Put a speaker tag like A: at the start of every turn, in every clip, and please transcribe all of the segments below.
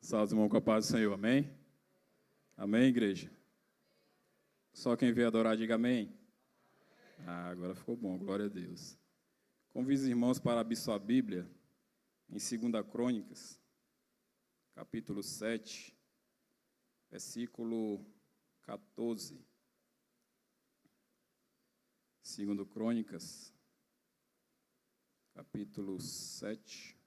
A: Salve, irmão, com a paz do Senhor, amém? Amém, igreja? Só quem veio adorar, diga amém. Agora ficou bom, glória a Deus. Convido os irmãos para abrir sua Bíblia em 2 Crônicas, capítulo 7, versículo 14. 2 Crônicas, capítulo 7,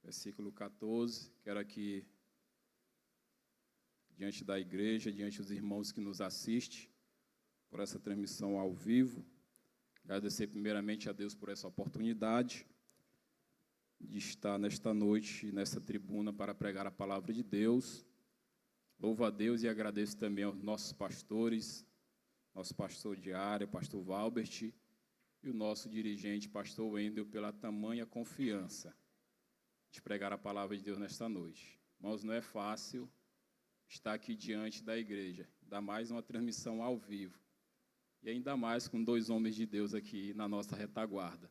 A: versículo 14. Quero aqui, diante da igreja, diante dos irmãos que nos assistem, por essa transmissão ao vivo, agradecer primeiramente a Deus por essa oportunidade de estar nesta noite, nessa tribuna, para pregar a palavra de Deus. Louvo a Deus e agradeço também aos nossos pastores, nosso pastor de área, pastor Valbert, e o nosso dirigente, pastor Wendel, pela tamanha confiança de pregar a palavra de Deus nesta noite. Irmãos, não é fácil estar aqui diante da igreja, ainda mais uma transmissão ao vivo, e ainda mais com dois homens de Deus aqui na nossa retaguarda.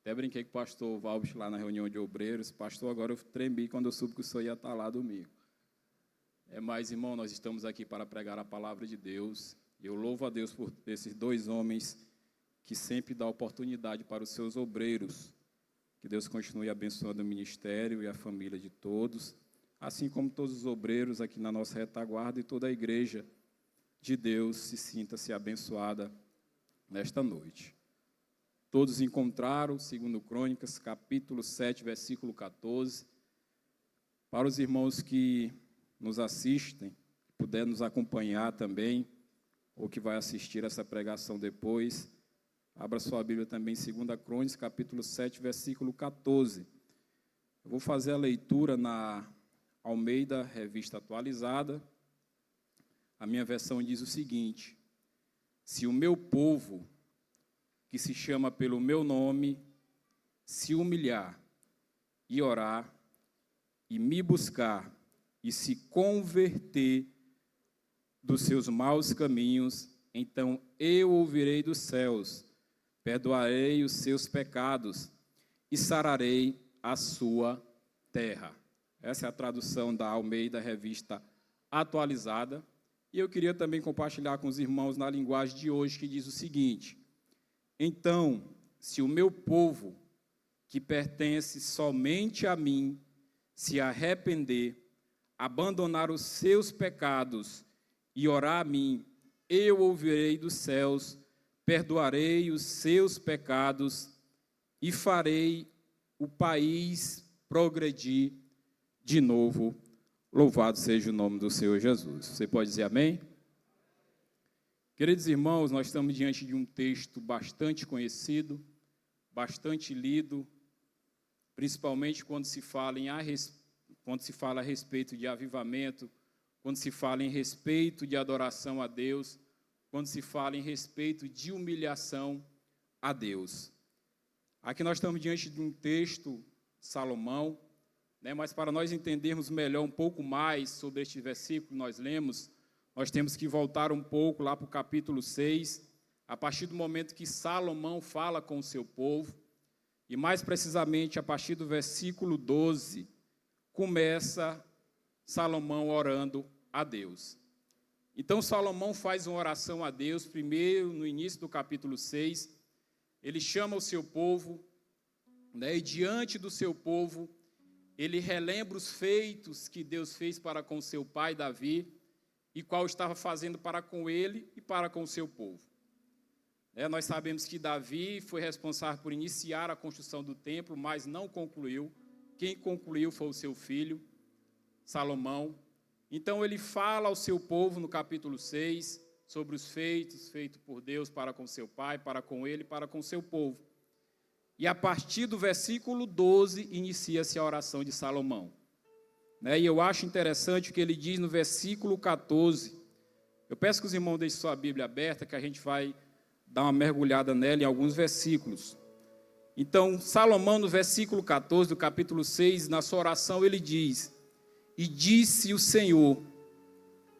A: Até brinquei com o pastor Valbert lá na reunião de obreiros. Pastor, agora eu tremi quando eu soube que o senhor ia estar lá domingo. Mas, irmão, nós estamos aqui para pregar a palavra de Deus. Eu louvo a Deus por esses dois homens que sempre dá oportunidade para os seus obreiros. Que Deus continue abençoando o ministério e a família de todos, assim como todos os obreiros aqui na nossa retaguarda e toda a igreja de Deus sinta-se abençoada nesta noite. Todos encontraram 2 Crônicas, capítulo 7, versículo 14. Para os irmãos que nos assistem, puder nos acompanhar também, ou que vai assistir essa pregação depois, abra sua Bíblia também em 2 Crônicas, capítulo 7, versículo 14. Eu vou fazer a leitura na Almeida, Revista Atualizada. A minha versão diz o seguinte: se o meu povo, que se chama pelo meu nome, se humilhar e orar, e me buscar, e se converter dos seus maus caminhos, então eu ouvirei dos céus, perdoarei os seus pecados e sararei a sua terra. Essa é a tradução da Almeida, Revista Atualizada. E eu queria também compartilhar com os irmãos na linguagem de hoje, que diz o seguinte: então, se o meu povo, que pertence somente a mim, se arrepender, abandonar os seus pecados e orar a mim, eu ouvirei dos céus, perdoarei os seus pecados e farei o país progredir de novo. Louvado seja o nome do Senhor Jesus. Você pode dizer amém? Queridos irmãos, nós estamos diante de um texto bastante conhecido, bastante lido, principalmente quando se fala a respeito de avivamento, quando se fala em respeito de adoração a Deus, quando se fala em respeito de humilhação a Deus. Aqui nós estamos diante de um texto, Salomão, mas para nós entendermos melhor um pouco mais sobre este versículo que nós lemos, nós temos que voltar um pouco lá para o capítulo 6, a partir do momento que Salomão fala com o seu povo, e mais precisamente a partir do versículo 12, começa Salomão orando a Deus. Então, Salomão faz uma oração a Deus, primeiro, no início do capítulo 6, ele chama o seu povo, e diante do seu povo, ele relembra os feitos que Deus fez para com seu pai Davi, e qual estava fazendo para com ele e para com o seu povo. Nós sabemos que Davi foi responsável por iniciar a construção do templo, mas não concluiu. Quem concluiu foi o seu filho, Salomão. Então, ele fala ao seu povo, no capítulo 6, sobre os feitos por Deus para com seu pai, para com ele, para com seu povo. E a partir do versículo 12, inicia-se a oração de Salomão. E eu acho interessante o que ele diz no versículo 14. Eu peço que os irmãos deixem sua Bíblia aberta, que a gente vai dar uma mergulhada nela em alguns versículos. Então, Salomão, no versículo 14 do capítulo 6, na sua oração, ele diz: e disse o Senhor,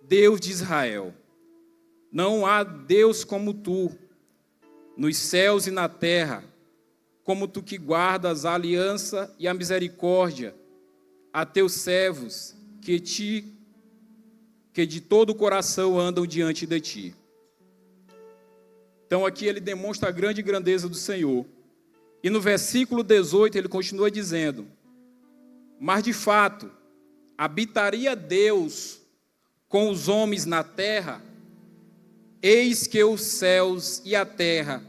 A: Deus de Israel, não há Deus como tu, nos céus e na terra, como tu que guardas a aliança e a misericórdia, a teus servos que de todo o coração andam diante de ti. Então aqui ele demonstra a grande grandeza do Senhor. E no versículo 18 ele continua dizendo: mas de fato, habitaria Deus com os homens na terra? Eis que os céus e a terra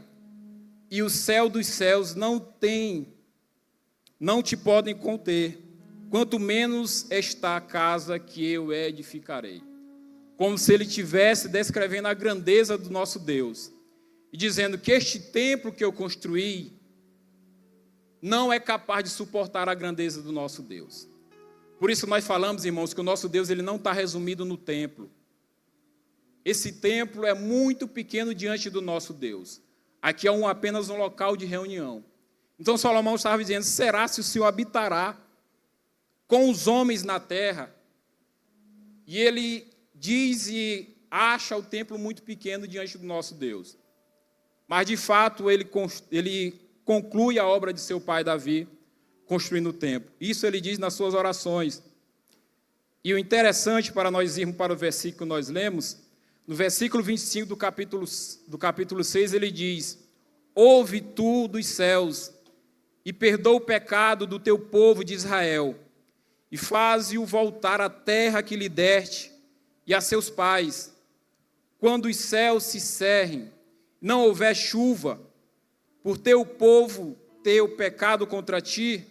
A: e o céu dos céus não te podem conter, quanto menos esta casa que eu edificarei. Como se ele estivesse descrevendo a grandeza do nosso Deus, e dizendo que este templo que eu construí não é capaz de suportar a grandeza do nosso Deus. Por isso nós falamos, irmãos, que o nosso Deus ele não está resumido no templo. Esse templo é muito pequeno diante do nosso Deus. Aqui é apenas um local de reunião. Então Salomão estava dizendo: será se o Senhor habitará com os homens na terra? E ele diz e acha o templo muito pequeno diante do nosso Deus. Mas de fato ele conclui a obra de seu pai Davi, construindo o templo. Isso ele diz nas suas orações. E o interessante para nós irmos para o versículo que nós lemos, no versículo 25 do capítulo 6, ele diz: ouve tu dos céus, e perdoa o pecado do teu povo de Israel, e faze-o voltar à terra que lhe deste, e a seus pais. Quando os céus se cerrem, não houver chuva, por teu povo ter o pecado contra ti,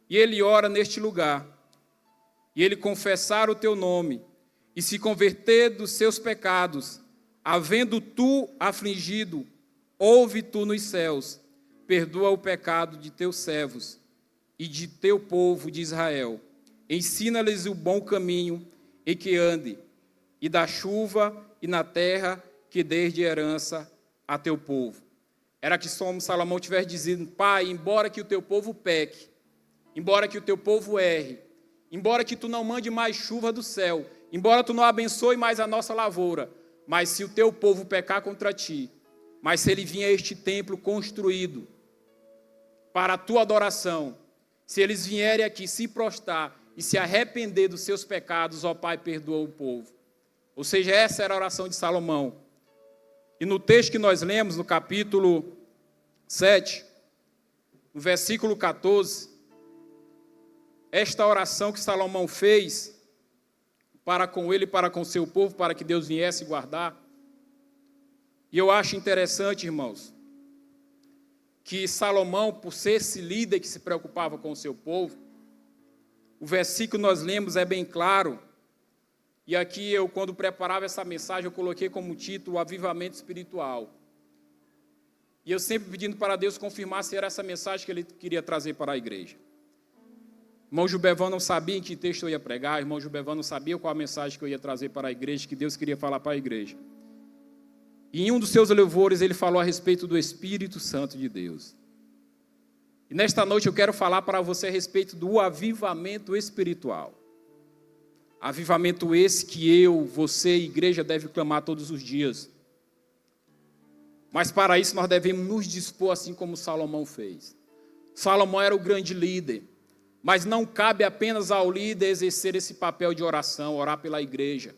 A: e ele ora neste lugar, e ele confessar o teu nome, e se converter dos seus pecados, havendo tu afligido, ouve tu nos céus, perdoa o pecado de teus servos e de teu povo de Israel, ensina-lhes o bom caminho em que ande, e da chuva e na terra que dês de herança a teu povo. Era que Salomão tivesse dizendo: Pai, embora que o teu povo peque, embora que o teu povo erre, embora que tu não mande mais chuva do céu, embora tu não abençoe mais a nossa lavoura, mas se o teu povo pecar contra ti, mas se ele vier a este templo construído para a tua adoração, se eles vierem aqui se prostrar e se arrepender dos seus pecados, ó Pai, perdoa o povo. Ou seja, essa era a oração de Salomão. E no texto que nós lemos, no capítulo 7, no versículo 14, esta oração que Salomão fez para com ele e para com o seu povo, para que Deus viesse guardar. E eu acho interessante, irmãos, que Salomão, por ser esse líder que se preocupava com o seu povo, o versículo que nós lemos é bem claro, e aqui eu, quando preparava essa mensagem, eu coloquei como título: Avivamento Espiritual. E eu sempre pedindo para Deus confirmar se era essa mensagem que ele queria trazer para a igreja. Irmão Gilbervan não sabia em que texto eu ia pregar, irmão Gilbervan não sabia qual a mensagem que eu ia trazer para a igreja, que Deus queria falar para a igreja. E em um dos seus louvores ele falou a respeito do Espírito Santo de Deus. E nesta noite eu quero falar para você a respeito do avivamento espiritual. Avivamento esse que eu, você e a igreja deve clamar todos os dias. Mas para isso nós devemos nos dispor assim como Salomão fez. Salomão era o grande líder. Mas não cabe apenas ao líder exercer esse papel de oração, orar pela igreja.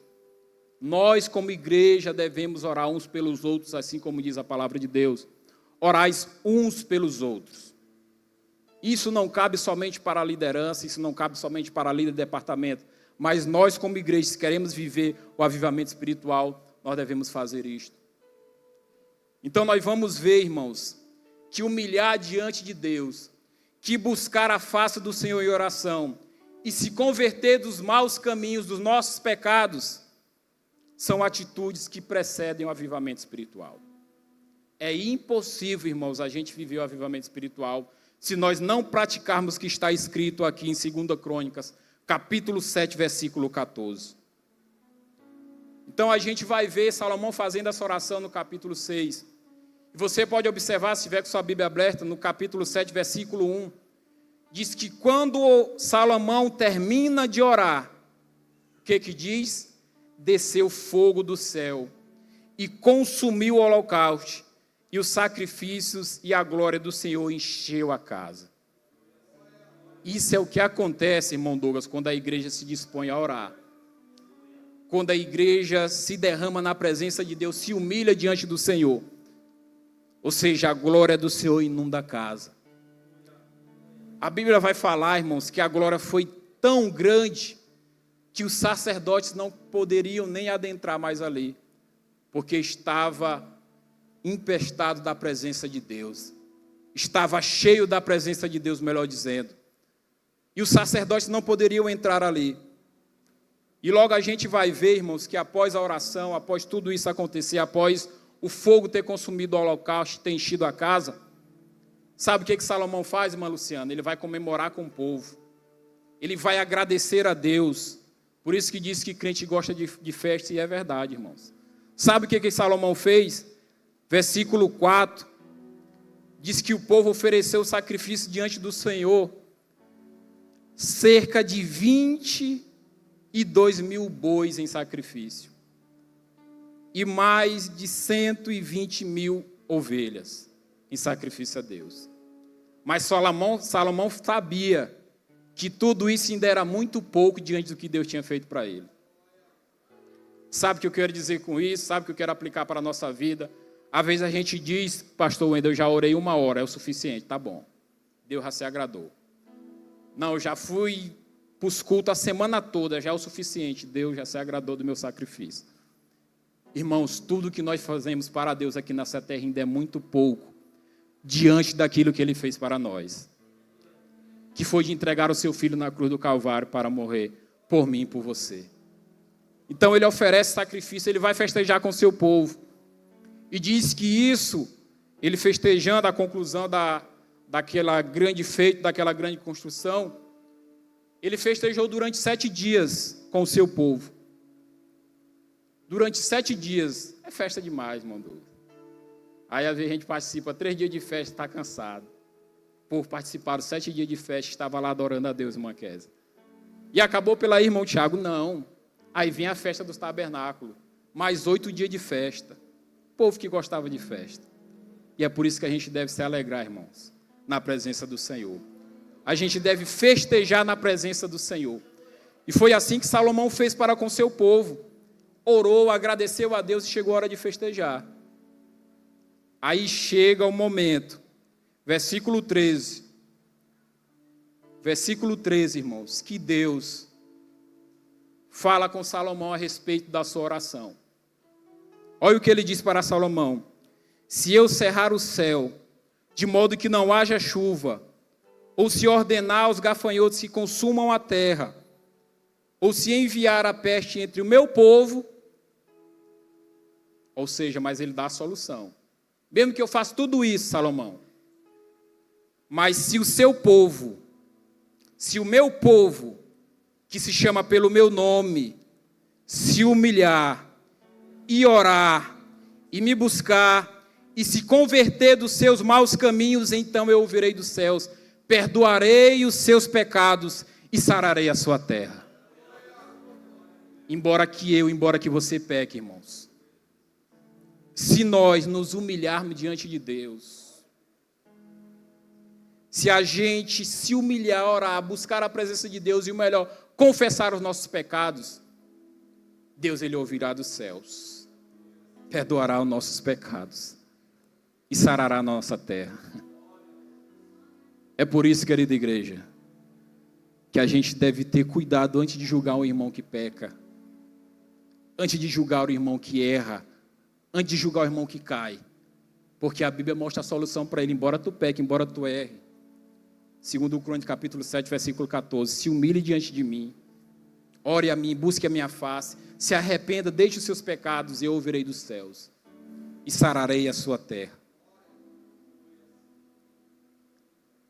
A: Nós, como igreja, devemos orar uns pelos outros, assim como diz a palavra de Deus. Orais uns pelos outros. Isso não cabe somente para a liderança, isso não cabe somente para a líder do departamento. Mas nós, como igreja, se queremos viver o avivamento espiritual, nós devemos fazer isto. Então nós vamos ver, irmãos, que humilhar diante de Deus, que buscar a face do Senhor em oração e se converter dos maus caminhos, dos nossos pecados, são atitudes que precedem o avivamento espiritual. É impossível, irmãos, a gente viver o avivamento espiritual se nós não praticarmos o que está escrito aqui em 2 Crônicas, capítulo 7, versículo 14. Então a gente vai ver Salomão fazendo essa oração no capítulo 6. E você pode observar, se tiver com sua Bíblia aberta, no capítulo 7, versículo 1. Diz que quando Salomão termina de orar, o que diz? Desceu fogo do céu e consumiu o holocausto, e os sacrifícios e a glória do Senhor encheu a casa. Isso é o que acontece, irmão Douglas, quando a igreja se dispõe a orar. Quando a igreja se derrama na presença de Deus, se humilha diante do Senhor. Ou seja, a glória do Senhor inunda a casa. A Bíblia vai falar, irmãos, que a glória foi tão grande que os sacerdotes não poderiam nem adentrar mais ali, porque estava empestado da presença de Deus. Estava cheio da presença de Deus, melhor dizendo. E os sacerdotes não poderiam entrar ali. E logo a gente vai ver, irmãos, que após a oração, após tudo isso acontecer, após o fogo ter consumido o holocausto, ter enchido a casa, sabe o que Salomão faz, irmã Luciana? Ele vai comemorar com o povo. Ele vai agradecer a Deus. Por isso que diz que crente gosta de festa, e é verdade, irmãos. Sabe o que Salomão fez? Versículo 4, diz que o povo ofereceu sacrifício diante do Senhor, cerca de 22 mil bois em sacrifício, e mais de 120 mil ovelhas em sacrifício a Deus. Mas Salomão sabia que tudo isso ainda era muito pouco diante do que Deus tinha feito para ele. Sabe o que eu quero dizer com isso? Sabe o que eu quero aplicar para a nossa vida? Às vezes a gente diz, pastor Wendel, eu já orei 1 hora, é o suficiente, tá bom. Deus já se agradou. Não, eu já fui para os cultos a semana toda, já é o suficiente, Deus já se agradou do meu sacrifício. Irmãos, tudo que nós fazemos para Deus aqui nessa terra ainda é muito pouco, diante daquilo que Ele fez para nós. Que foi de entregar o seu Filho na cruz do Calvário para morrer por mim e por você. Então Ele oferece sacrifício, Ele vai festejar com o seu povo. E diz que isso, Ele festejando a conclusão daquela grande feito, daquela grande construção, Ele festejou durante 7 dias com o seu povo. Durante 7 dias, é festa demais, irmão Douglas. Aí às vezes a gente participa 3 dias de festa, está cansado. Por participar dos 7 dias de festa, estava lá adorando a Deus, irmã Kézia. E acabou pela aí, irmão Tiago? Não. Aí vem a festa dos tabernáculos. Mais 8 dias de festa. Povo que gostava de festa. E é por isso que a gente deve se alegrar, irmãos, na presença do Senhor. A gente deve festejar na presença do Senhor. E foi assim que Salomão fez para com seu povo. Orou, agradeceu a Deus e chegou a hora de festejar. Aí chega o momento. Versículo 13. Versículo 13, irmãos, que Deus fala com Salomão a respeito da sua oração. Olha o que ele diz para Salomão. Se eu cerrar o céu, de modo que não haja chuva, ou se ordenar aos gafanhotos que consumam a terra, ou se enviar a peste entre o meu povo, ou seja, mas ele dá a solução. Mesmo que eu faça tudo isso, Salomão, mas se o seu povo, se o meu povo, que se chama pelo meu nome, se humilhar e orar e me buscar e se converter dos seus maus caminhos, então eu ouvirei dos céus, perdoarei os seus pecados e sararei a sua terra. Embora que você peque, irmãos, se nós nos humilharmos diante de Deus, se a gente se humilhar, orar, buscar a presença de Deus e o melhor, confessar os nossos pecados, Deus, Ele ouvirá dos céus, perdoará os nossos pecados e sarará a nossa terra. É por isso, querida igreja, que a gente deve ter cuidado antes de julgar um irmão que peca, antes de julgar o irmão que erra, antes de julgar o irmão que cai, porque a Bíblia mostra a solução para ele, embora tu peque, embora tu erre. Segundo o Crônicas, capítulo 7, versículo 14, se humilhe diante de mim, ore a mim, busque a minha face, se arrependa, deixe os seus pecados e eu ouvirei dos céus e sararei a sua terra.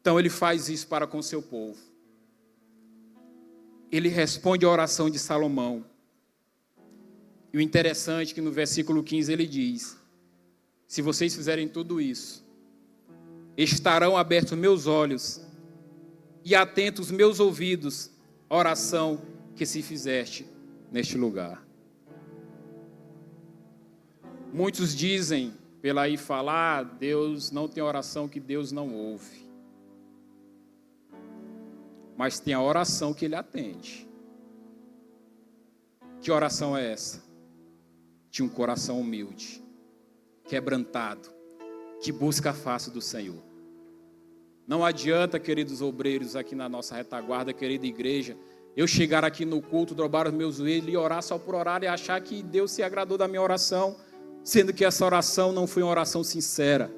A: Então ele faz isso para com o seu povo. Ele responde à oração de Salomão. E o interessante é que no versículo 15 ele diz, se vocês fizerem tudo isso, estarão abertos meus olhos e atentos meus ouvidos à oração que se fizeste neste lugar. Muitos dizem, pela aí falar, Deus não tem oração que Deus não ouve. mas tem a oração que ele atende. Que oração é essa? De um coração humilde, quebrantado, que busca a face do Senhor. Não adianta, queridos obreiros aqui na nossa retaguarda, querida igreja, eu chegar aqui no culto, dobrar os meus joelhos e orar só por orar e achar que Deus se agradou da minha oração, sendo que essa oração não foi uma oração sincera,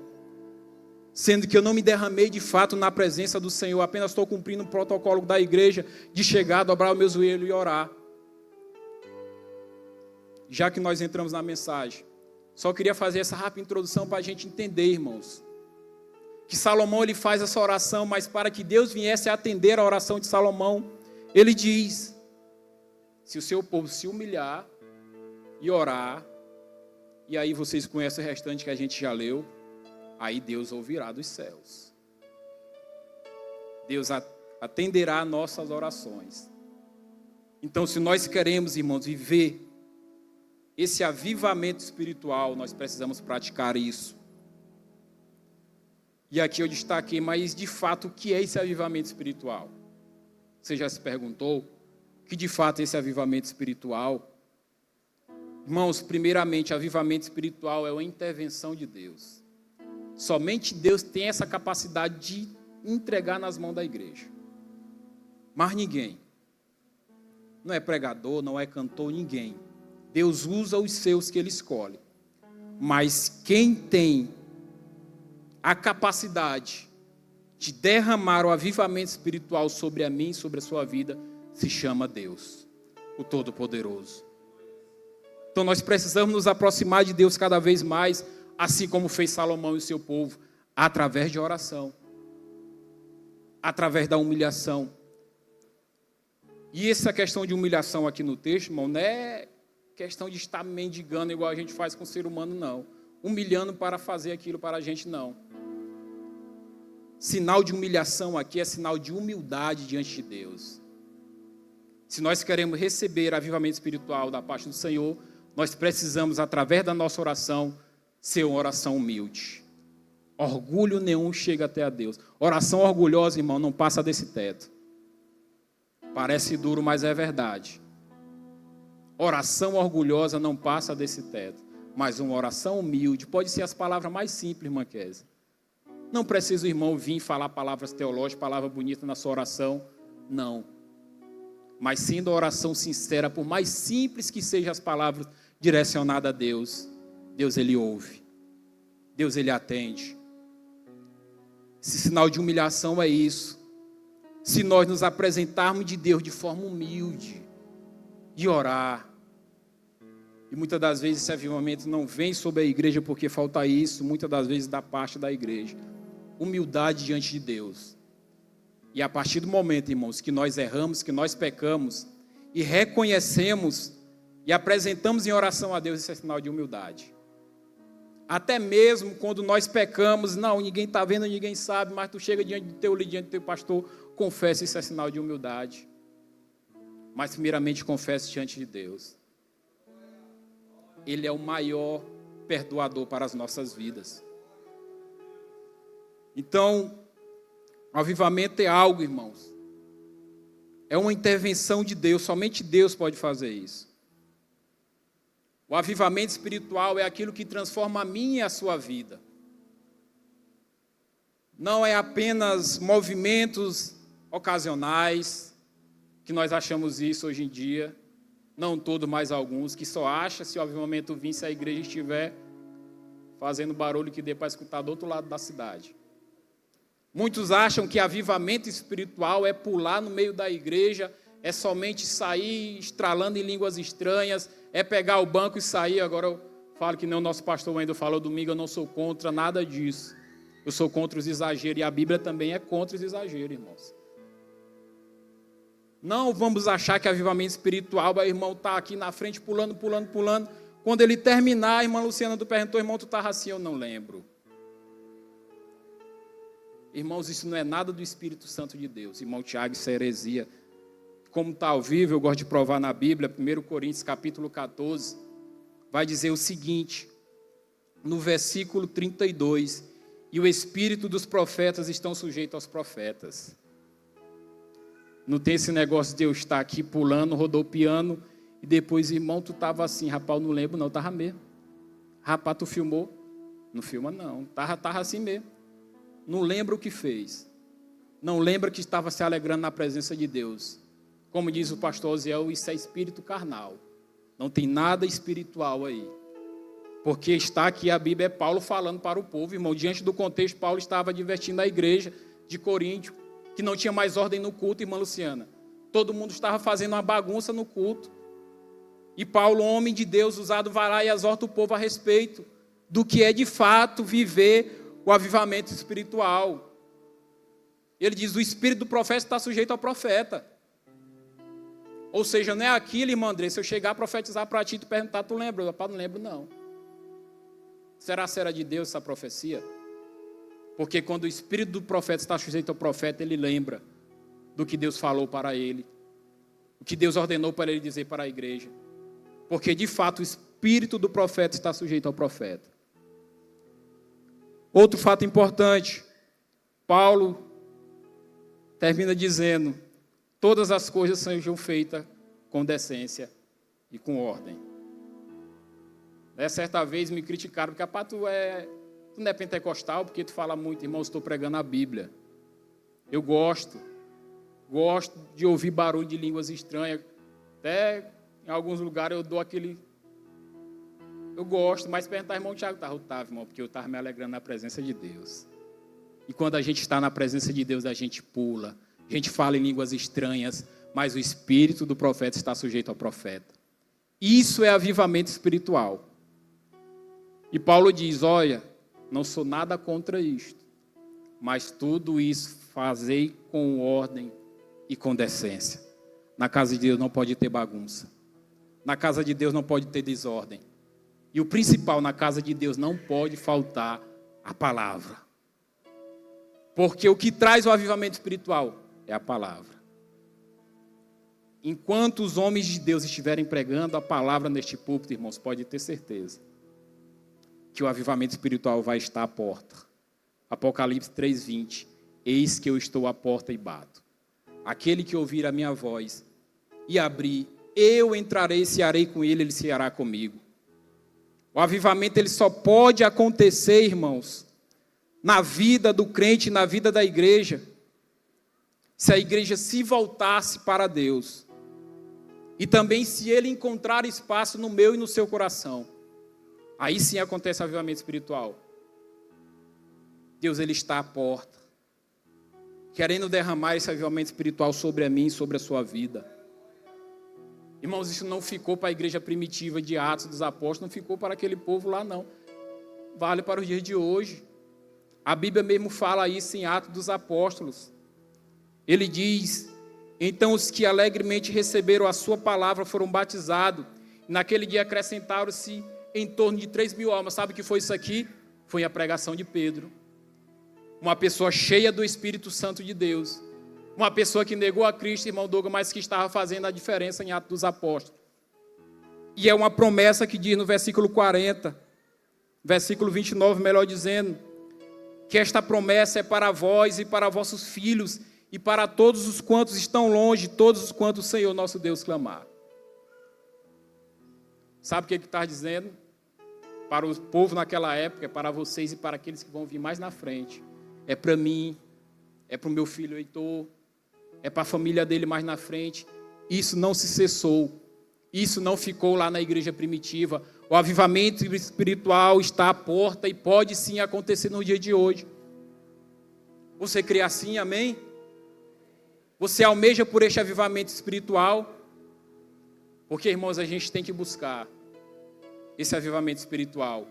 A: sendo que eu não me derramei de fato na presença do Senhor, apenas estou cumprindo o protocolo da igreja de chegar, dobrar os meus joelhos e orar. Já que nós entramos na mensagem, só queria fazer essa rápida introdução para a gente entender, irmãos, que Salomão ele faz essa oração, mas para que Deus viesse a atender a oração de Salomão, ele diz: se o seu povo se humilhar e orar, e aí vocês conhecem o restante que a gente já leu, aí Deus ouvirá dos céus. Deus atenderá a nossas orações. Então, se nós queremos, irmãos, viver esse avivamento espiritual, nós precisamos praticar isso. E aqui eu destaquei, mas de fato, o que é esse avivamento espiritual? Você já se perguntou? O que de fato é esse avivamento espiritual? Irmãos, primeiramente, avivamento espiritual é uma intervenção de Deus. Somente Deus tem essa capacidade de entregar nas mãos da igreja. Mas ninguém. Não é pregador, não é cantor, ninguém. Deus usa os seus que Ele escolhe. Mas quem tem a capacidade de derramar o avivamento espiritual sobre a mim e sobre a sua vida se chama Deus, o Todo-Poderoso. Então nós precisamos nos aproximar de Deus cada vez mais, assim como fez Salomão e o seu povo, através de oração, através da humilhação. E essa questão de humilhação aqui no texto, irmão, não é questão de estar mendigando igual a gente faz com o ser humano, não. Humilhando para fazer aquilo para a gente, não. Sinal de humilhação aqui é sinal de humildade diante de Deus. Se nós queremos receber avivamento espiritual da parte do Senhor, nós precisamos, através da nossa oração, ser uma oração humilde. Orgulho nenhum chega até a Deus. Oração orgulhosa, irmão, não passa desse teto. Parece duro, mas é verdade. Oração orgulhosa não passa desse teto. Mas uma oração humilde, pode ser as palavras mais simples, irmã Kézia. Não precisa o irmão vir falar palavras teológicas, palavras bonitas na sua oração. Não. Mas sendo a oração sincera, por mais simples que sejam as palavras direcionadas a Deus, Deus Ele ouve. Deus Ele atende. Esse sinal de humilhação é isso. Se nós nos apresentarmos de Deus de forma humilde, de orar. E muitas das vezes esse avivamento não vem sobre a igreja porque falta isso, muitas das vezes da parte da igreja. Humildade diante de Deus. E a partir do momento, irmãos, que nós erramos, que nós pecamos, e reconhecemos e apresentamos em oração a Deus, esse é sinal de humildade. Até mesmo quando nós pecamos, não, ninguém está vendo, ninguém sabe, mas tu chega diante do teu líder, diante do teu pastor, confessa, isso é sinal de humildade. Mas primeiramente confesse diante de Deus. Ele é o maior perdoador para as nossas vidas. Então, o avivamento é algo, irmãos. É uma intervenção de Deus, somente Deus pode fazer isso. O avivamento espiritual é aquilo que transforma a minha e a sua vida. Não é apenas movimentos ocasionais, que nós achamos isso hoje em dia, não todos, mas alguns, que só acham se o avivamento vir, se a igreja estiver fazendo barulho que dê para escutar do outro lado da cidade. Muitos acham que avivamento espiritual é pular no meio da igreja, é somente sair estralando em línguas estranhas, é pegar o banco e sair. Agora eu falo que nem o nosso pastor ainda falou domingo, eu não sou contra nada disso. Eu sou contra os exageros, e a Bíblia também é contra os exageros, irmãos. Não vamos achar que avivamento espiritual, o irmão está aqui na frente pulando. Quando ele terminar, a irmã Luciana perguntou, irmão, tu estava assim? Eu não lembro. Irmãos, isso não é nada do Espírito Santo de Deus. Irmão Tiago, isso é heresia. Como está ao vivo, eu gosto de provar na Bíblia, 1 Coríntios capítulo 14, vai dizer o seguinte, no versículo 32, e o espírito dos profetas estão sujeitos aos profetas. Não tem esse negócio de eu estar aqui pulando, rodopiando, e depois, irmão, tu estava assim, rapaz, eu não lembro não, estava mesmo. Rapaz, tu filmou? Não filma não, estava assim mesmo. Não lembra o que fez. Não lembra que estava se alegrando na presença de Deus. Como diz o pastor Osiel, isso é espírito carnal. Não tem nada espiritual aí. Porque está aqui a Bíblia, é Paulo falando para o povo, irmão. Diante do contexto, Paulo estava advertindo a igreja de Corinto, que não tinha mais ordem no culto, irmã Luciana. Todo mundo estava fazendo uma bagunça no culto. E Paulo, homem de Deus, usado, vai lá e exorta o povo a respeito do que é de fato viver o avivamento espiritual. Ele diz, o espírito do profeta está sujeito ao profeta. Ou seja, não é aquilo, irmã André, se eu chegar a profetizar para ti e tu perguntar, tu lembra? Eu não lembro não. Será de Deus essa profecia? Porque quando o espírito do profeta está sujeito ao profeta, ele lembra do que Deus falou para ele, o que Deus ordenou para ele dizer para a igreja. Porque, de fato, o espírito do profeta está sujeito ao profeta. Outro fato importante, Paulo termina dizendo, todas as coisas sejam feitas com decência e com ordem. Certa vez me criticaram, porque tu não é pentecostal, porque tu fala muito, irmão, estou pregando a Bíblia. Eu gosto de ouvir barulho de línguas estranhas, até em alguns lugares eu dou aquele... Eu gosto, mas perguntar, irmão Tiago, Otávio, irmão, porque eu estava me alegrando na presença de Deus. E quando a gente está na presença de Deus, a gente pula, a gente fala em línguas estranhas, mas o espírito do profeta está sujeito ao profeta. Isso é avivamento espiritual. E Paulo diz, olha, não sou nada contra isto, mas tudo isso fazei com ordem e com decência. Na casa de Deus não pode ter bagunça. Na casa de Deus não pode ter desordem. E o principal, na casa de Deus não pode faltar a palavra. Porque o que traz o avivamento espiritual é a palavra. Enquanto os homens de Deus estiverem pregando a palavra neste púlpito, irmãos, pode ter certeza que o avivamento espiritual vai estar à porta. Apocalipse 3:20. Eis que eu estou à porta e bato. Aquele que ouvir a minha voz e abrir, eu entrarei e cearei com ele, ele ceará comigo. O avivamento ele só pode acontecer, irmãos, na vida do crente, na vida da igreja, se a igreja se voltasse para Deus. E também se ele encontrar espaço no meu e no seu coração. Aí sim acontece o avivamento espiritual. Deus ele está à porta, querendo derramar esse avivamento espiritual sobre a mim e sobre a sua vida. Irmãos, isso não ficou para a igreja primitiva de Atos dos Apóstolos, não ficou para aquele povo lá não. Vale para os dias de hoje. A Bíblia mesmo fala isso em Atos dos Apóstolos. Ele diz, então os que alegremente receberam a sua palavra foram batizados. Naquele dia acrescentaram-se em torno de 3.000 almas. Sabe o que foi isso aqui? Foi a pregação de Pedro. Uma pessoa cheia do Espírito Santo de Deus. Uma pessoa que negou a Cristo, irmão Douglas, mas que estava fazendo a diferença em Atos dos Apóstolos. E é uma promessa que diz no versículo 40, versículo 29, melhor dizendo, que esta promessa é para vós e para vossos filhos e para todos os quantos estão longe, todos os quantos o Senhor nosso Deus clamar. Sabe o que está dizendo? Para o povo naquela época, é para vocês e para aqueles que vão vir mais na frente. É para mim, é para o meu filho Heitor, é para a família dele mais na frente. Isso não se cessou. Isso não ficou lá na igreja primitiva. O avivamento espiritual está à porta e pode sim acontecer no dia de hoje. Você crê assim, amém? Você almeja por este avivamento espiritual? Porque, irmãos, a gente tem que buscar esse avivamento espiritual.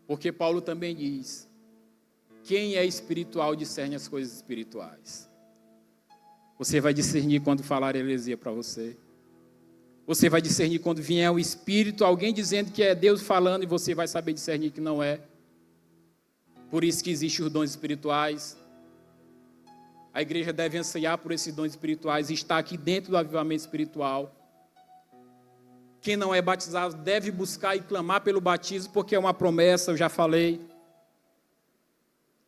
A: Porque Paulo também diz, quem é espiritual discerne as coisas espirituais. Você vai discernir quando falar heresia para você. Você vai discernir quando vier o Espírito, alguém dizendo que é Deus falando, e você vai saber discernir que não é. Por isso que existem os dons espirituais. A igreja deve anseiar por esses dons espirituais e estar aqui dentro do avivamento espiritual. Quem não é batizado deve buscar e clamar pelo batismo, porque é uma promessa, eu já falei.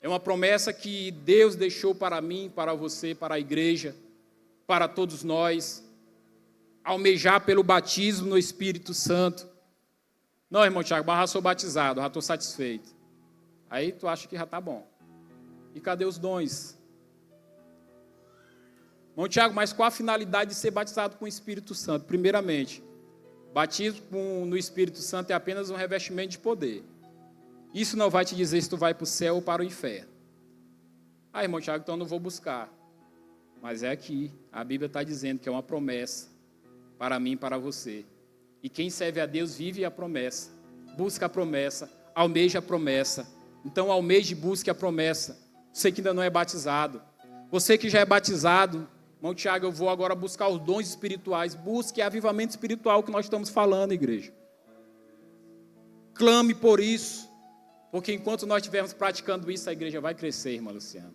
A: É uma promessa que Deus deixou para mim, para você, para a igreja, para todos nós. Almejar pelo batismo no Espírito Santo. Não, irmão Tiago, mas já sou batizado, já estou satisfeito. Aí tu acha que já está bom. E cadê os dons? Irmão Tiago, mas qual a finalidade de ser batizado com o Espírito Santo? Primeiramente, batismo no Espírito Santo é apenas um revestimento de poder. Isso não vai te dizer se tu vai para o céu ou para o inferno. Ah, irmão Tiago, então eu não vou buscar. Mas é aqui, a Bíblia está dizendo que é uma promessa para mim e para você. E quem serve a Deus vive a promessa, busca a promessa, almeja a promessa. Então almeje e busque a promessa. Você que ainda não é batizado, você que já é batizado, irmão Tiago, eu vou agora buscar os dons espirituais. Busque avivamento espiritual que nós estamos falando, igreja. Clame por isso, porque enquanto nós estivermos praticando isso, a igreja vai crescer, irmã Luciana.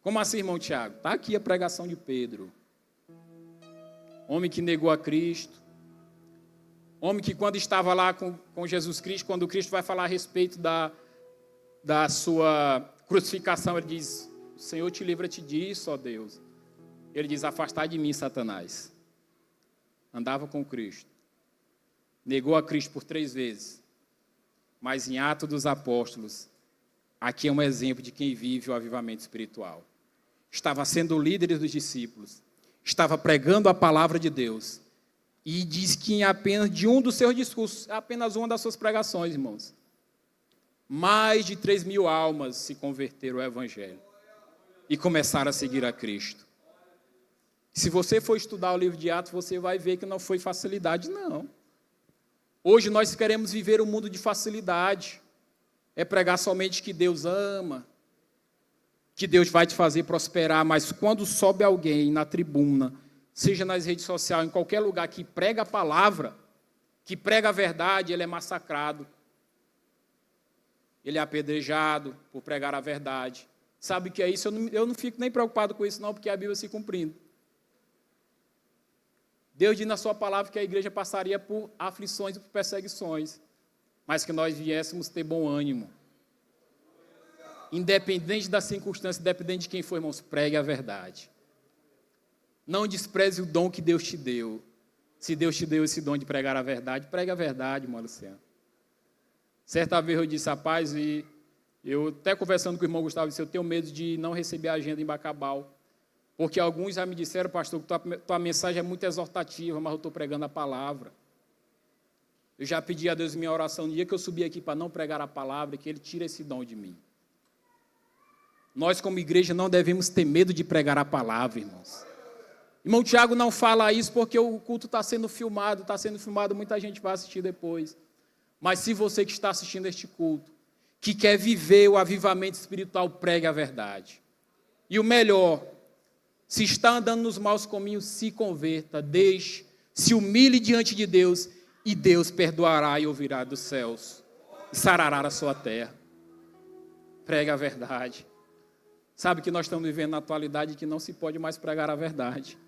A: Como assim, irmão Tiago? Está aqui a pregação de Pedro. Homem que negou a Cristo. Homem que quando estava lá com Jesus Cristo, quando Cristo vai falar a respeito da sua crucificação, ele diz, o Senhor te livra-te disso, ó Deus. Ele diz, afastai de mim, Satanás. Andava com Cristo. Negou a Cristo por 3 vezes. Mas em Atos dos Apóstolos, aqui é um exemplo de quem vive o avivamento espiritual. Estava sendo o líder dos discípulos. Estava pregando a palavra de Deus. E diz que em apenas de um dos seus discursos, apenas uma das suas pregações, irmãos, mais de 3.000 almas se converteram ao Evangelho. E começaram a seguir a Cristo. Se você for estudar o livro de Atos, você vai ver que não foi facilidade, não. Hoje nós queremos viver um mundo de facilidade. É pregar somente que Deus ama, que Deus vai te fazer prosperar, mas quando sobe alguém na tribuna, seja nas redes sociais, em qualquer lugar, que prega a palavra, que prega a verdade, ele é massacrado. Ele é apedrejado por pregar a verdade. Sabe o que é isso? Eu não fico nem preocupado com isso, não, porque a Bíblia se cumprindo. Deus diz na sua palavra que a igreja passaria por aflições e por perseguições, mas que nós viéssemos ter bom ânimo. Independente da circunstância, independente de quem for, irmãos, pregue a verdade. Não despreze o dom que Deus te deu. Se Deus te deu esse dom de pregar a verdade, pregue a verdade, irmão Luciano. Certa vez eu disse, rapaz, e eu até conversando com o irmão Gustavo, disse, eu tenho medo de não receber a agenda em Bacabal, porque alguns já me disseram, pastor, que tua mensagem é muito exortativa, mas eu estou pregando a palavra. Eu já pedi a Deus em minha oração, no dia que eu subi aqui para não pregar a palavra, que Ele tire esse dom de mim. Nós, como igreja, não devemos ter medo de pregar a palavra, irmãos. Irmão Tiago não fala isso porque o culto está sendo filmado, muita gente vai assistir depois. Mas se você que está assistindo este culto, que quer viver o avivamento espiritual, pregue a verdade. E o melhor, se está andando nos maus caminhos, se converta, deixe, se humilhe diante de Deus, e Deus perdoará e ouvirá dos céus, e sarará a sua terra. Pregue a verdade. Sabe que nós estamos vivendo na atualidade que não se pode mais pregar a verdade.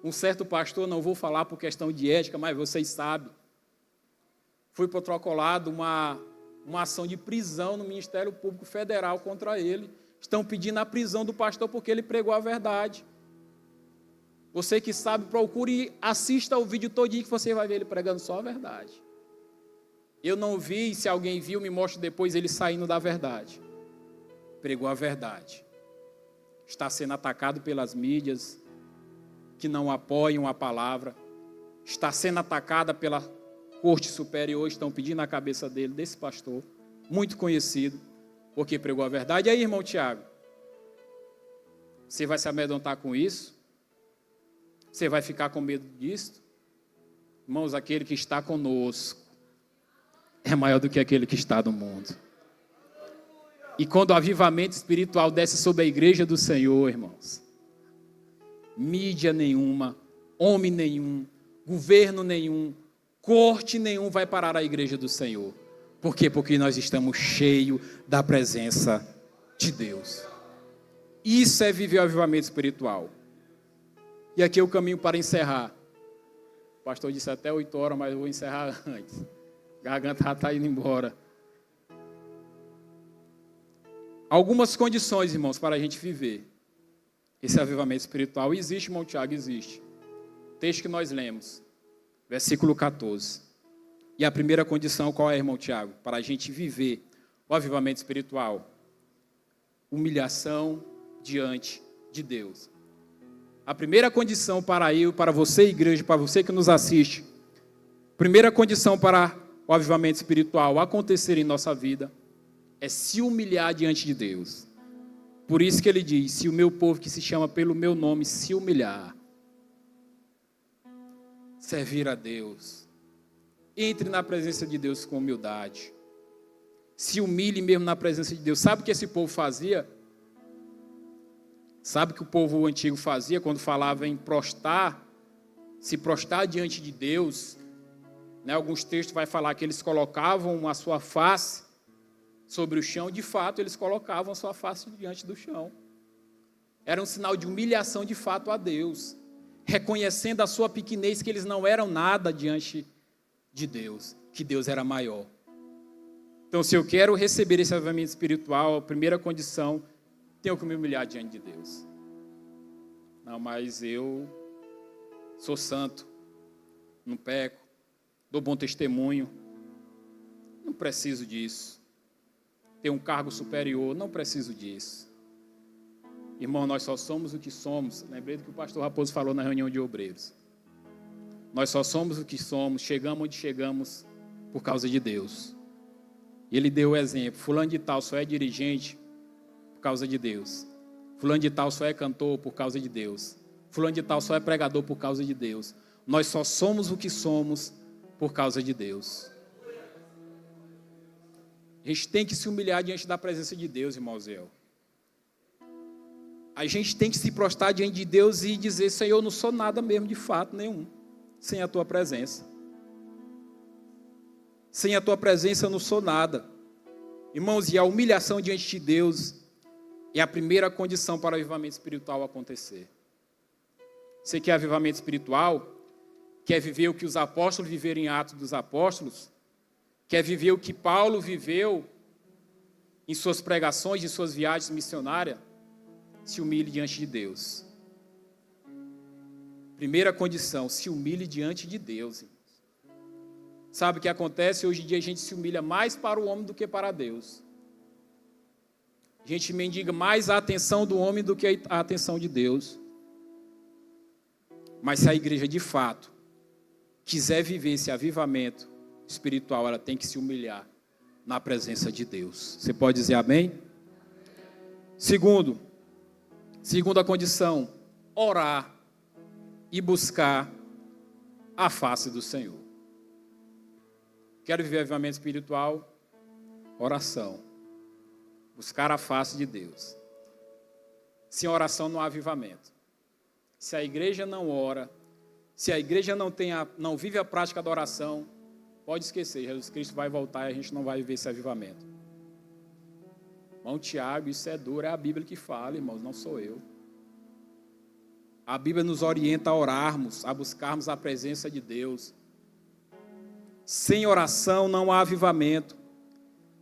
A: Um certo pastor, não vou falar por questão de ética, mas vocês sabem, foi protocolado uma ação de prisão no Ministério Público Federal contra ele. Estão pedindo a prisão do pastor porque ele pregou a verdade. Você que sabe, procure e assista o vídeo todinho que você vai ver ele pregando só a verdade. Eu não vi, se alguém viu, me mostre depois ele saindo da verdade. Pregou a verdade. Está sendo atacado pelas mídias que não apoiam a palavra. Está sendo atacada pela Corte Superior, estão pedindo a cabeça dele, desse pastor, muito conhecido, porque pregou a verdade. E aí, irmão Tiago, você vai se amedrontar com isso? Você vai ficar com medo disso? Irmãos, aquele que está conosco é maior do que aquele que está no mundo. E quando o avivamento espiritual desce sobre a igreja do Senhor, irmãos, mídia nenhuma, homem nenhum, governo nenhum, corte nenhum vai parar a igreja do Senhor. Por quê? Porque nós estamos cheios da presença de Deus. Isso é viver o avivamento espiritual. E aqui é o caminho para encerrar. O pastor disse até 8 horas, mas eu vou encerrar antes. A garganta já está indo embora. algumas condições, irmãos, para a gente viver esse avivamento espiritual. Existe, irmão Tiago, existe. Texto que nós lemos, versículo 14. E a primeira condição, qual é, irmão Tiago? Para a gente viver o avivamento espiritual. Humilhação diante de Deus. A primeira condição para eu, para você, igreja, para você que nos assiste, primeira condição para o avivamento espiritual acontecer em nossa vida é se humilhar diante de Deus. Por isso que ele diz, se o meu povo que se chama pelo meu nome se humilhar, servir a Deus, entre na presença de Deus com humildade, se humilhe mesmo na presença de Deus. Sabe o que esse povo fazia? Sabe o que o povo antigo fazia quando falava em prostrar, se prostrar diante de Deus? Né, alguns textos vai falar que eles colocavam a sua face sobre o chão. De fato, eles colocavam a sua face diante do chão. Era um sinal de humilhação de fato a Deus, reconhecendo a sua pequenez, que eles não eram nada diante de Deus, que Deus era maior. Então, se eu quero receber esse avivamento espiritual, a primeira condição, tenho que me humilhar diante de Deus. Não, mas eu sou santo, não peco, dou bom testemunho, não preciso disso. Tenho um cargo superior, não preciso disso. Irmão, nós só somos o que somos. Lembrei do que o pastor Raposo falou na reunião de obreiros. Nós só somos o que somos, chegamos onde chegamos por causa de Deus. Ele deu o exemplo, fulano de tal só é dirigente por causa de Deus. Fulano de tal só é cantor por causa de Deus. Fulano de tal só é pregador por causa de Deus. Nós só somos o que somos por causa de Deus. A gente tem que se humilhar diante da presença de Deus, irmão Zé. A gente tem que se prostrar diante de Deus e dizer, Senhor, eu não sou nada mesmo, de fato nenhum, sem a Tua presença. Sem a Tua presença eu não sou nada. Irmãos, e a humilhação diante de Deus é a primeira condição para o avivamento espiritual acontecer. Você quer avivamento espiritual? Quer viver o que os apóstolos viveram em Atos dos Apóstolos? Quer viver o que Paulo viveu em suas pregações, em suas viagens missionárias? Se humilhe diante de Deus. Primeira condição, se humilhe diante de Deus. Sabe o que acontece? Hoje em dia a gente se humilha mais para o homem do que para Deus. A gente mendiga mais a atenção do homem do que a atenção de Deus. Mas se a igreja de fato quiser viver esse avivamento espiritual, ela tem que se humilhar na presença de Deus. Você pode dizer amém? Segunda condição, orar e buscar a face do Senhor. Quero viver avivamento espiritual? Oração. Buscar a face de Deus. Sem oração não há avivamento. Se a igreja não ora, se a igreja não vive a prática da oração, pode esquecer, Jesus Cristo vai voltar e a gente não vai viver esse avivamento. Irmão Tiago, isso é duro, é a Bíblia que fala, irmãos, não sou eu. A Bíblia nos orienta a orarmos, a buscarmos a presença de Deus. Sem oração não há avivamento.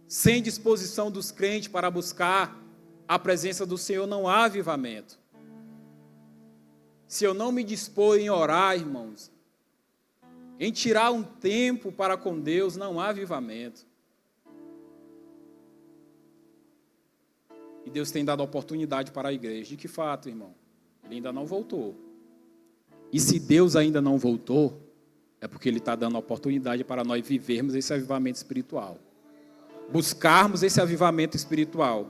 A: Sem disposição dos crentes para buscar a presença do Senhor não há avivamento. Se eu não me dispor em orar, irmãos, em tirar um tempo para com Deus, não há avivamento. E Deus tem dado oportunidade para a igreja. De que fato, irmão? Ele ainda não voltou. E se Deus ainda não voltou, é porque Ele está dando oportunidade para nós vivermos esse avivamento espiritual. Buscarmos esse avivamento espiritual.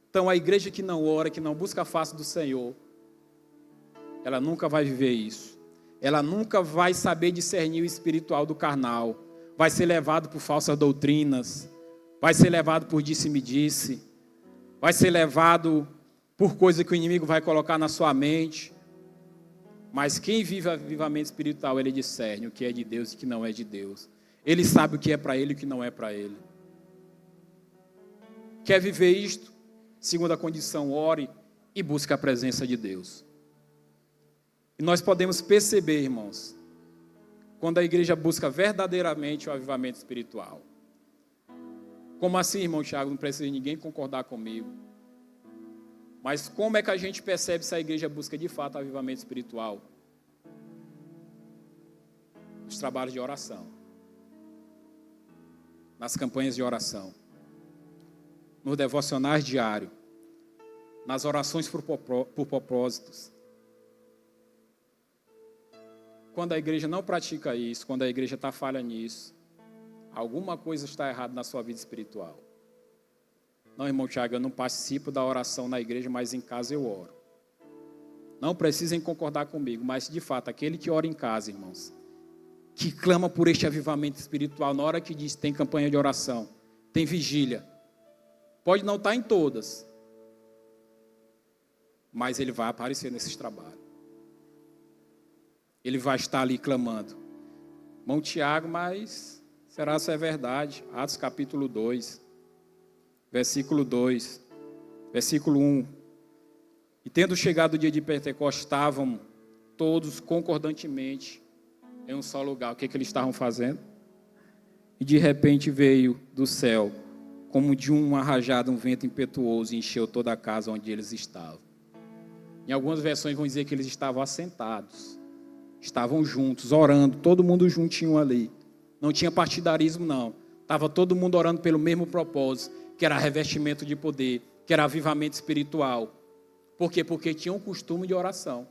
A: Então, a igreja que não ora, que não busca a face do Senhor, ela nunca vai viver isso. Ela nunca vai saber discernir o espiritual do carnal. Vai ser levado por falsas doutrinas. Vai ser levado por disse-me-disse. Vai ser levado por coisa que o inimigo vai colocar na sua mente. Mas quem vive avivamento espiritual, ele discerne o que é de Deus e o que não é de Deus. Ele sabe o que é para ele e o que não é para ele. Quer viver isto? Segunda condição, ore e busque a presença de Deus. E nós podemos perceber, irmãos, quando a igreja busca verdadeiramente o avivamento espiritual. Como assim, irmão Tiago? Não precisa ninguém concordar comigo. Mas como é que a gente percebe se a igreja busca de fato avivamento espiritual? Nos trabalhos de oração. Nas campanhas de oração. Nos devocionais diários. Nas orações por propósitos. Quando a igreja não pratica isso, quando a igreja está falha nisso, alguma coisa está errada na sua vida espiritual. Não, irmão Tiago, eu não participo da oração na igreja, mas em casa eu oro. Não precisem concordar comigo, mas de fato, aquele que ora em casa, irmãos, que clama por este avivamento espiritual, na hora que diz tem campanha de oração, tem vigília, pode não estar em todas, mas ele vai aparecer nesses trabalhos. Ele vai estar ali clamando. Irmão Tiago, mas será se é verdade? Atos capítulo 2. Versículo 2, versículo 1. E tendo chegado o dia de Pentecostes, estavam todos concordantemente em um só lugar. O que eles estavam fazendo? E de repente veio do céu, como de uma rajada, um vento impetuoso, e encheu toda a casa onde eles estavam. Em algumas versões vão dizer que eles estavam assentados, estavam juntos, orando, todo mundo juntinho ali. Não tinha partidarismo, não. Estava todo mundo orando pelo mesmo propósito, que era revestimento de poder, que era avivamento espiritual. Por quê? Porque tinha um costume de oração.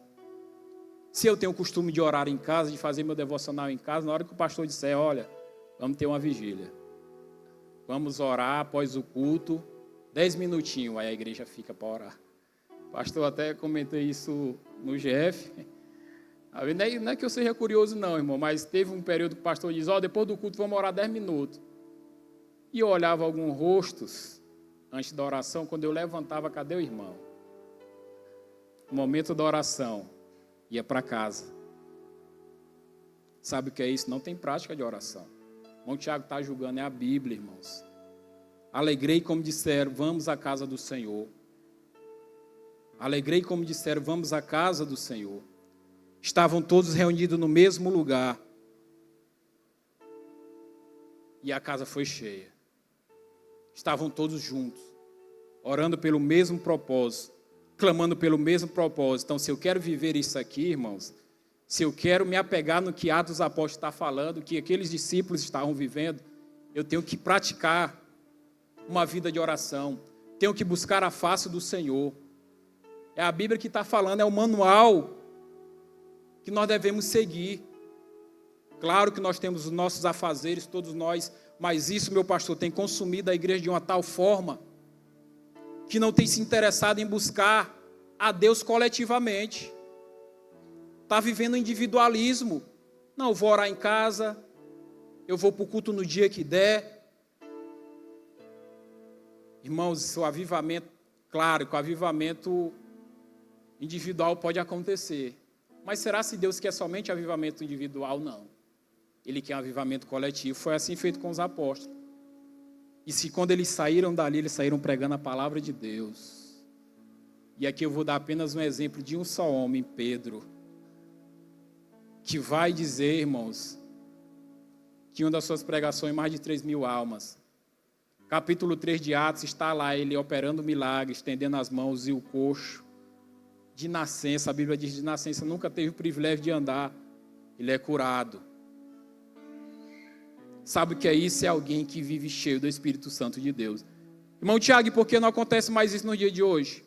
A: Se eu tenho o costume de orar em casa, de fazer meu devocional em casa, na hora que o pastor disser, olha, vamos ter uma vigília. Vamos orar após o culto, 10 minutinhos, aí a igreja fica para orar. O pastor até comentou isso no GF. Não é que eu seja curioso não, irmão, mas teve um período que o pastor diz, depois do culto vamos orar 10 minutos. E eu olhava alguns rostos antes da oração, quando eu levantava, cadê o irmão? No momento da oração, ia para casa. Sabe o que é isso? Não tem prática de oração. O irmão Tiago está julgando, é a Bíblia, irmãos. Alegrei, como disseram, vamos à casa do Senhor. Alegrei, como disseram, vamos à casa do Senhor. Estavam todos reunidos no mesmo lugar. E a casa foi cheia. Estavam todos juntos, orando pelo mesmo propósito, clamando pelo mesmo propósito. Então, se eu quero viver isso aqui, irmãos, se eu quero me apegar no que Atos dos Apóstolos está falando, que aqueles discípulos estavam vivendo, eu tenho que praticar uma vida de oração, tenho que buscar a face do Senhor. É a Bíblia que está falando, é o manual que nós devemos seguir. Claro que nós temos os nossos afazeres, todos nós, mas isso, meu pastor, tem consumido a igreja de uma tal forma que não tem se interessado em buscar a Deus coletivamente. Está vivendo individualismo. Não, eu vou orar em casa, eu vou para o culto no dia que der. Irmãos, o avivamento, claro que o avivamento individual pode acontecer. Mas será se Deus quer somente avivamento individual? Não. Ele quer um avivamento coletivo. Foi assim feito com os apóstolos. E se quando eles saíram dali, eles saíram pregando a palavra de Deus. E aqui eu vou dar apenas um exemplo de um só homem, Pedro, que vai dizer, irmãos, que uma das suas pregações, mais de 3.000 almas. Capítulo 3 de Atos, está lá ele operando milagres, estendendo as mãos e o coxo. De nascença, a Bíblia diz de nascença, nunca teve o privilégio de andar. Ele é curado. Sabe o que é isso? É alguém que vive cheio do Espírito Santo de Deus. Irmão Tiago, e por que não acontece mais isso no dia de hoje?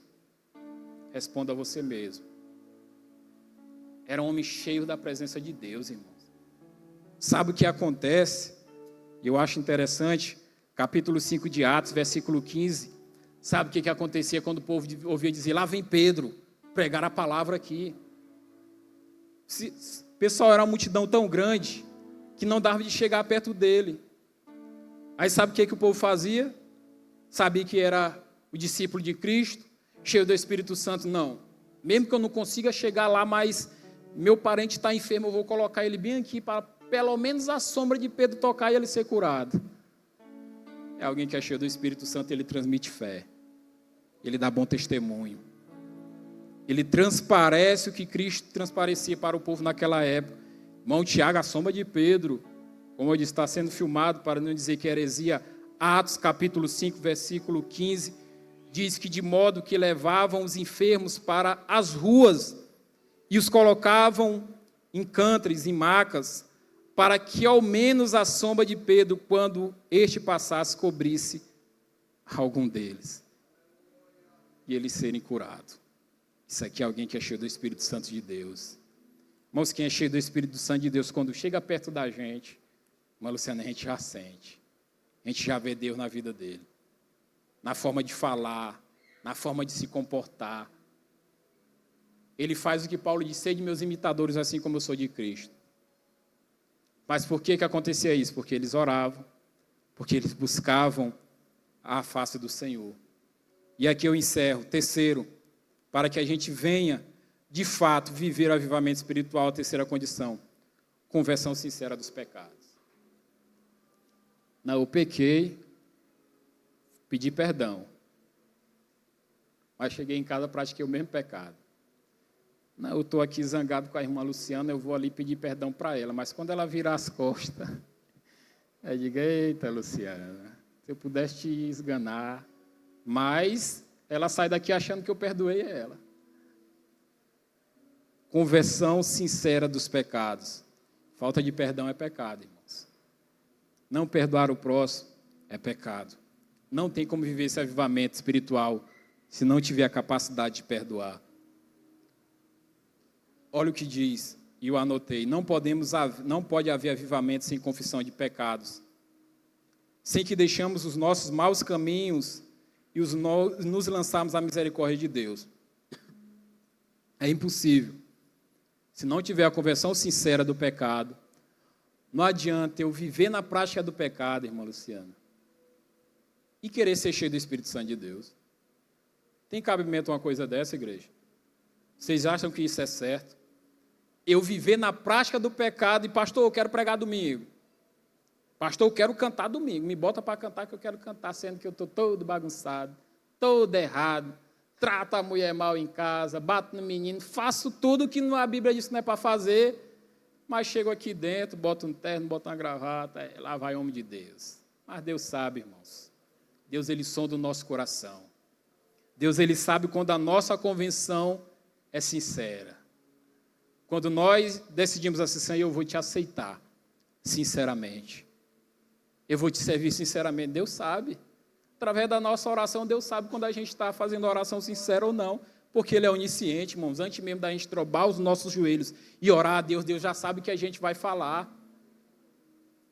A: Responda a você mesmo. Era um homem cheio da presença de Deus, irmãos. Sabe o que acontece? Eu acho interessante, capítulo 5 de Atos, versículo 15. Sabe o que acontecia quando o povo ouvia dizer, lá vem Pedro, pregar a palavra aqui. Pessoal, era uma multidão tão grande que não dava de chegar perto dele. Aí sabe o que o povo fazia? Sabia que era o discípulo de Cristo, cheio do Espírito Santo? Não. Mesmo que eu não consiga chegar lá, mas meu parente está enfermo, eu vou colocar ele bem aqui, para pelo menos a sombra de Pedro tocar e ele ser curado. É alguém que é cheio do Espírito Santo, ele transmite fé. Ele dá bom testemunho. Ele transparece o que Cristo transparecia para o povo naquela época. Irmão Tiago, a sombra de Pedro, como eu disse, está sendo filmado, para não dizer que é heresia, Atos capítulo 5, versículo 15, diz que de modo que levavam os enfermos para as ruas e os colocavam em cantres, em macas, para que ao menos a sombra de Pedro, quando este passasse, cobrisse algum deles. E eles serem curados. Isso aqui é alguém que é cheio do Espírito Santo de Deus. Irmãos, quem é cheio do Espírito Santo de Deus, quando chega perto da gente, irmã Luciana, a gente já sente. A gente já vê Deus na vida dele. Na forma de falar, na forma de se comportar. Ele faz o que Paulo disse: sede meus imitadores, assim como eu sou de Cristo. Mas por que acontecia isso? Porque eles oravam, porque eles buscavam a face do Senhor. E aqui eu encerro. Terceiro, para que a gente venha, de fato, viver o avivamento espiritual, a terceira condição, conversão sincera dos pecados. Não, eu pequei, pedi perdão, mas cheguei em casa e pratiquei o mesmo pecado. Não, eu estou aqui zangado com a irmã Luciana, eu vou ali pedir perdão para ela, mas quando ela virar as costas, eu digo: eita, Luciana, se eu pudesse te esganar, mas ela sai daqui achando que eu perdoei ela. Conversão sincera dos pecados. Falta de perdão é pecado, irmãos. Não perdoar o próximo é pecado. Não tem como viver esse avivamento espiritual se não tiver a capacidade de perdoar. Olha o que diz, e eu anotei: não pode haver avivamento sem confissão de pecados, sem que deixamos os nossos maus caminhos e nos lançarmos à misericórdia de Deus. É impossível. Se não tiver a conversão sincera do pecado, não adianta eu viver na prática do pecado, irmã Luciana, e querer ser cheio do Espírito Santo de Deus. Tem cabimento uma coisa dessa, igreja? Vocês acham que isso é certo? Eu viver na prática do pecado e: pastor, eu quero pregar domingo. Pastor, eu quero cantar domingo. Me bota para cantar que eu quero cantar, sendo que eu estou todo bagunçado, todo errado, trato a mulher mal em casa, bato no menino, faço tudo que a Bíblia diz que não é para fazer, mas chego aqui dentro, boto um terno, boto uma gravata, lá vai homem de Deus. Mas Deus sabe, irmãos. Deus, Ele sonda o nosso coração. Deus, Ele sabe quando a nossa convenção é sincera. Quando nós decidimos assim: Senhor, eu vou te aceitar sinceramente. Eu vou te servir sinceramente. Deus sabe. Através da nossa oração, Deus sabe quando a gente está fazendo a oração sincera ou não. Porque Ele é onisciente, irmãos. Antes mesmo da gente trobar os nossos joelhos e orar a Deus, Deus já sabe o que a gente vai falar.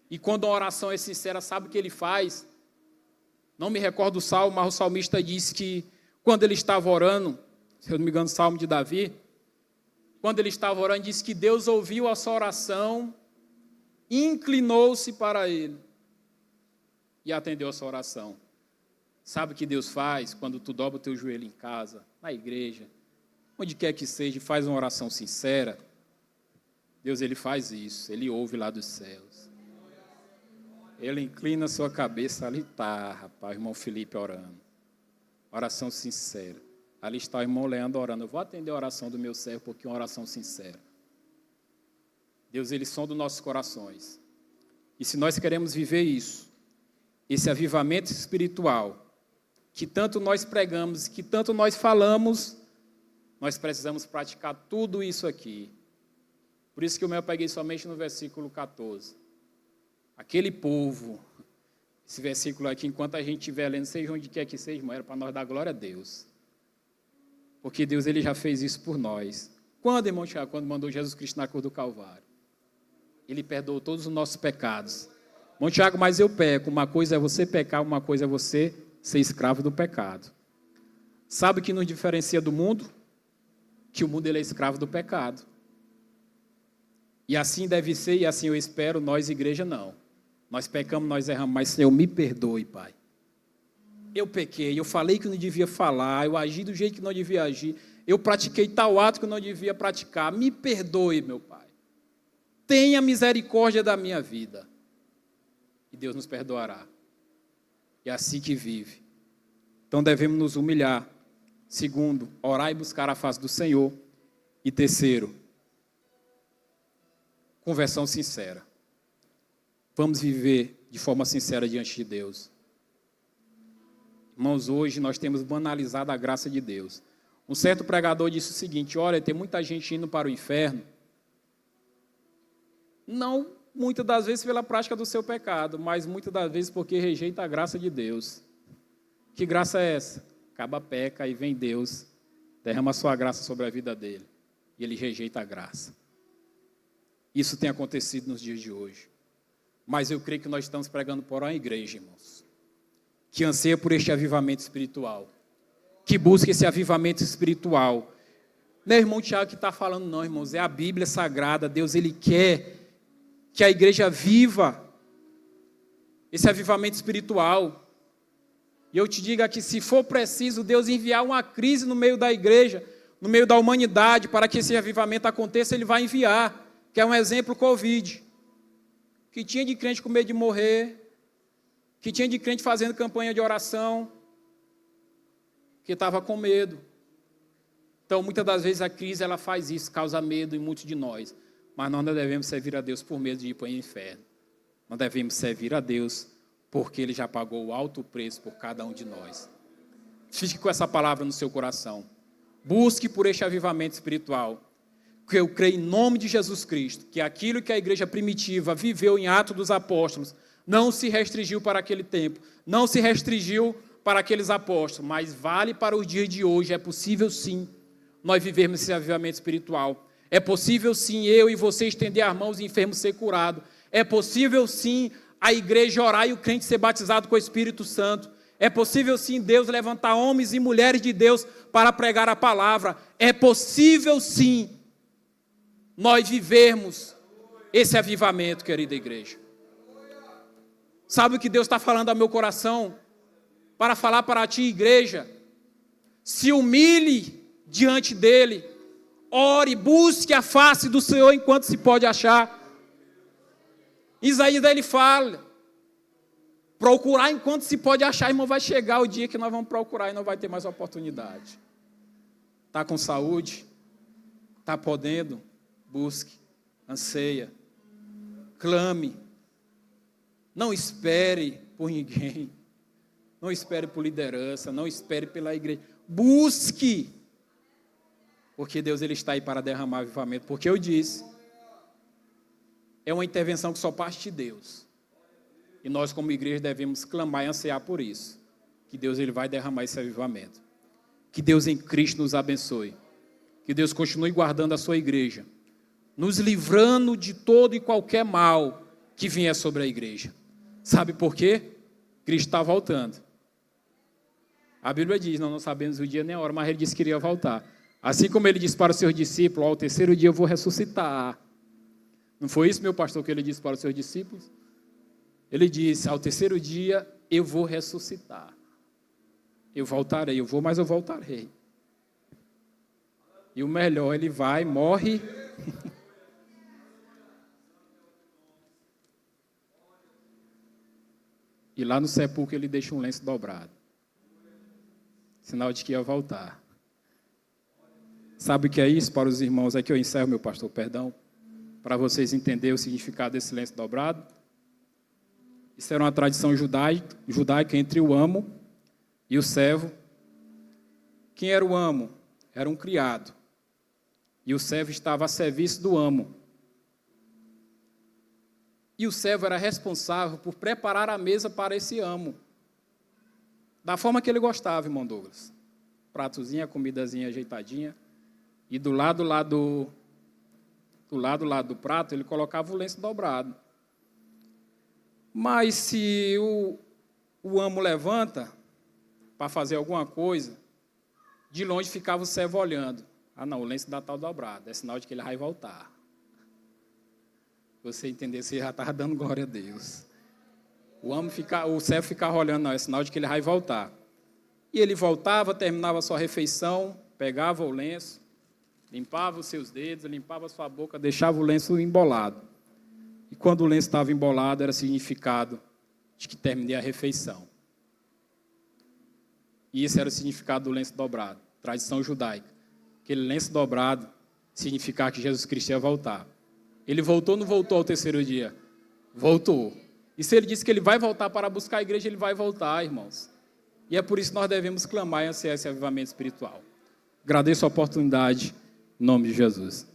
A: E quando a oração é sincera, sabe o que Ele faz? Não me recordo o salmo, mas o salmista disse que quando ele estava orando, se eu não me engano, o salmo de Davi, quando ele estava orando, disse que Deus ouviu a sua oração, inclinou-se para ele e atendeu a sua oração. Sabe o que Deus faz quando tu dobra o teu joelho em casa, na igreja, onde quer que seja, e faz uma oração sincera? Deus, Ele faz isso, Ele ouve lá dos céus. Ele inclina a sua cabeça, ali está, rapaz, o irmão Felipe orando. Oração sincera. Ali está o irmão Leandro orando. Eu vou atender a oração do meu servo, porque é uma oração sincera. Deus, Ele sonda os nossos corações. E se nós queremos viver isso, esse avivamento espiritual, que tanto nós pregamos, que tanto nós falamos, nós precisamos praticar tudo isso aqui. Por isso que eu me apeguei somente no versículo 14. Aquele povo, esse versículo aqui, enquanto a gente estiver lendo, seja onde quer que seja, irmão, era para nós dar glória a Deus. Porque Deus, Ele já fez isso por nós. Quando, irmão Tiago? Quando mandou Jesus Cristo na cruz do Calvário. Ele perdoou todos os nossos pecados. Irmão Tiago, mas eu peco. Uma coisa é você pecar, uma coisa é você ser escravo do pecado. Sabe o que nos diferencia do mundo? Que o mundo, ele é escravo do pecado. E assim deve ser, e assim eu espero, nós, igreja, não. Nós pecamos, nós erramos, mas Senhor, me perdoe, Pai. Eu pequei, eu falei que não devia falar, eu agi do jeito que não devia agir, eu pratiquei tal ato que não devia praticar. Me perdoe, meu Pai. Tenha misericórdia da minha vida. E Deus nos perdoará. É assim que vive. Então devemos nos humilhar. Segundo, orar e buscar a face do Senhor. E terceiro, conversão sincera. Vamos viver de forma sincera diante de Deus. Irmãos, hoje nós temos banalizado a graça de Deus. Um certo pregador disse o seguinte: olha, tem muita gente indo para o inferno, não muitas das vezes pela prática do seu pecado, mas muitas das vezes porque rejeita a graça de Deus. Que graça é essa? Acaba peca e vem Deus, derrama a sua graça sobre a vida dele, e ele rejeita a graça. Isso tem acontecido nos dias de hoje. Mas eu creio que nós estamos pregando por uma igreja, irmãos, que anseia por este avivamento espiritual, que busca esse avivamento espiritual. Não é o irmão Tiago que está falando, não, irmãos, é a Bíblia Sagrada. Deus, ele quer que a igreja viva esse avivamento espiritual. E eu te digo aqui, se for preciso Deus enviar uma crise no meio da igreja, no meio da humanidade, para que esse avivamento aconteça, ele vai enviar. Que é um exemplo, Covid. Que tinha de crente com medo de morrer, que tinha de crente fazendo campanha de oração, que estava com medo. Então, muitas das vezes a crise ela faz isso, causa medo em muitos de nós. Mas nós não devemos servir a Deus por medo de ir para o inferno. Nós devemos servir a Deus porque Ele já pagou o alto preço por cada um de nós. Fique com essa palavra no seu coração. Busque por este avivamento espiritual. Que eu creio em nome de Jesus Cristo, que aquilo que a igreja primitiva viveu em Atos dos Apóstolos não se restringiu para aquele tempo, não se restringiu para aqueles apóstolos, mas vale para os dias de hoje. É possível sim nós vivermos esse avivamento espiritual. É possível sim eu e você estender as mãos e o enfermo ser curado. É possível sim a igreja orar e o crente ser batizado com o Espírito Santo. É possível sim Deus levantar homens e mulheres de Deus para pregar a palavra. É possível sim nós vivermos esse avivamento, querida igreja. Sabe o que Deus está falando ao meu coração? Para falar para ti, igreja, se humilhe diante dEle, ore, busque a face do Senhor enquanto se pode achar. Isaías ele fala, procurar enquanto se pode achar, irmão, vai chegar o dia que nós vamos procurar e não vai ter mais oportunidade. Está com saúde? Está podendo? Busque, anseia, clame, não espere por ninguém, não espere por liderança, não espere pela igreja, busque, porque Deus ele está aí para derramar avivamento, porque eu disse, é uma intervenção que só parte de Deus, e nós como igreja devemos clamar e ansiar por isso, que Deus ele vai derramar esse avivamento, que Deus em Cristo nos abençoe, que Deus continue guardando a sua igreja, nos livrando de todo e qualquer mal que vier sobre a igreja. Sabe por quê? Cristo está voltando. A Bíblia diz, não sabemos o dia nem a hora, mas Ele disse que iria voltar. Assim como Ele disse para os seus discípulos, ao terceiro dia eu vou ressuscitar. Não foi isso, meu pastor, que Ele disse para os seus discípulos? Ele disse, ao terceiro dia eu vou ressuscitar. Eu voltarei, mas eu voltarei. E o melhor, Ele vai, morre... E lá no sepulcro ele deixa um lenço dobrado. Sinal de que ia voltar. Sabe o que é isso para os irmãos? Aqui eu encerro, meu pastor, perdão. Para vocês entenderem o significado desse lenço dobrado. Isso era uma tradição judaica entre o amo e o servo. Quem era o amo? Era um criado. E o servo estava a serviço do amo. E o servo era responsável por preparar a mesa para esse amo. Da forma que ele gostava, irmão Douglas. Pratozinha, comidazinha ajeitadinha. E do lado do prato, ele colocava o lenço dobrado. Mas se o amo levanta para fazer alguma coisa, de longe ficava o servo olhando. Ah, não, o lenço ainda está dobrado. É sinal de que ele vai voltar. Você entender, você já estava dando glória a Deus. O servo ficava olhando, não, é sinal de que ele vai voltar. E ele voltava, terminava a sua refeição, pegava o lenço, limpava os seus dedos, limpava a sua boca, deixava o lenço embolado. E quando o lenço estava embolado, era significado de que terminei a refeição. E esse era o significado do lenço dobrado, tradição judaica. Aquele lenço dobrado significava que Jesus Cristo ia voltar. Ele voltou ou não voltou ao terceiro dia? Voltou. E se ele disse que ele vai voltar para buscar a igreja, ele vai voltar, irmãos. E é por isso que nós devemos clamar e ansiar esse avivamento espiritual. Agradeço a oportunidade, em nome de Jesus.